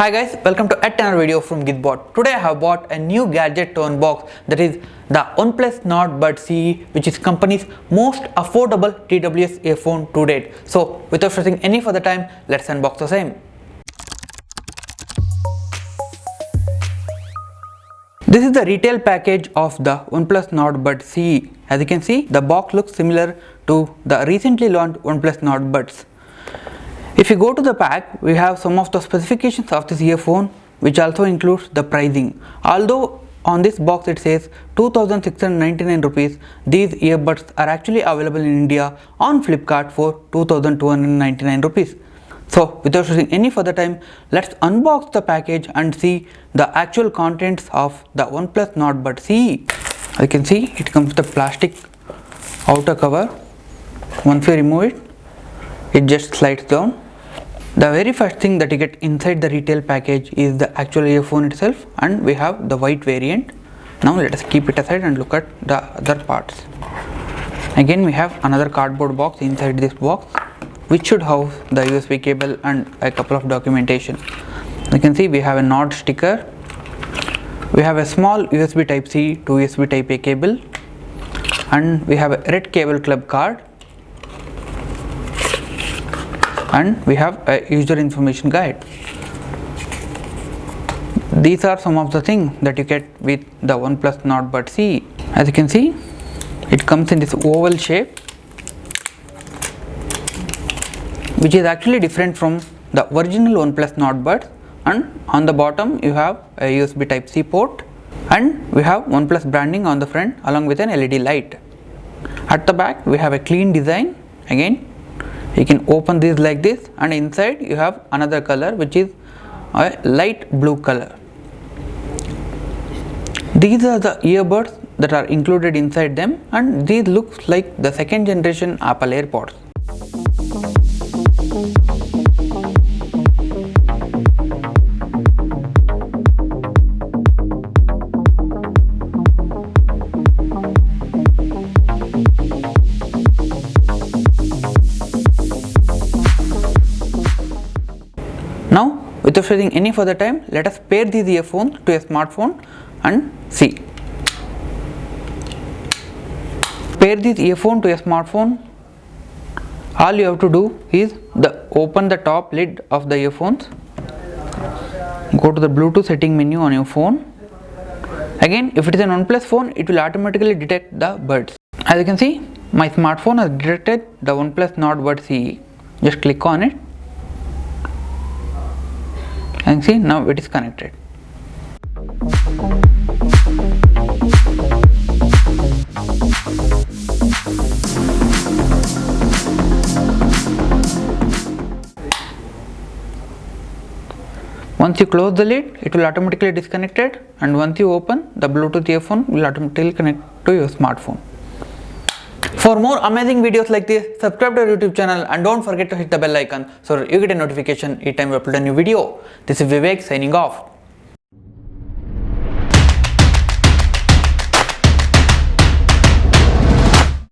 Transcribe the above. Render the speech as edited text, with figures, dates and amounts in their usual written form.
Hi guys, welcome to yet another video from Gizbot. Today I have bought a new gadget to unbox, that is the OnePlus Nord Buds CE, which is company's most affordable TWS earphone to date. So without wasting any further time, let's unbox the same. This is the retail package of the OnePlus Nord Buds CE. As you can see, the box looks similar to the recently launched OnePlus Nord Buds. If you go to the pack, we have some of the specifications of this earphone, which also includes the pricing. Although on this box it says 2699 rupees, these earbuds are actually available in India on Flipkart for 2299 rupees. So without wasting any further time, let's unbox the package and see the actual contents of the OnePlus Nord Buds CE. You can see it comes with the plastic outer cover. Once we remove it, it just slides down. The very first thing that you get inside the retail package is the actual earphone itself, and we have the white variant. Now let us keep it aside and look at the other parts. Again, we have another cardboard box inside this box, which should house the USB cable and a couple of documentation. You can see we have a Nord sticker. We have a small USB type C to USB type A cable, and we have a red cable club card, and we have a user information guide. These are some of the things that you get with the OnePlus Nord Buds CE. As you can see, it comes in this oval shape, which is actually different from the original OnePlus Nord Buds, and on the bottom you have a USB type C port, and we have OnePlus branding on the front along with an LED light. At the back we have a clean design. Again, you can open this like this, and inside you have another color, which is a light blue color. These are the earbuds that are included inside them, and these looks like the second generation Apple AirPods. Now, without wasting any further time, let us pair these earphones to a smartphone and see. Pair this earphone to a smartphone. All you have to do is open the top lid of the earphones, go to the Bluetooth setting menu on your phone. Again, if it is an OnePlus phone, it will automatically detect the buds. As you can see, my smartphone has detected the OnePlus Nord Buds CE. Just click on it, and see, now it is connected. Once you close the lid, it will automatically disconnect it, and once you open, the Bluetooth earphone will automatically connect to your smartphone. For more amazing videos like this, subscribe to our YouTube channel and don't forget to hit the bell icon so that you get a notification each time we upload a new video. This is Vivek signing off.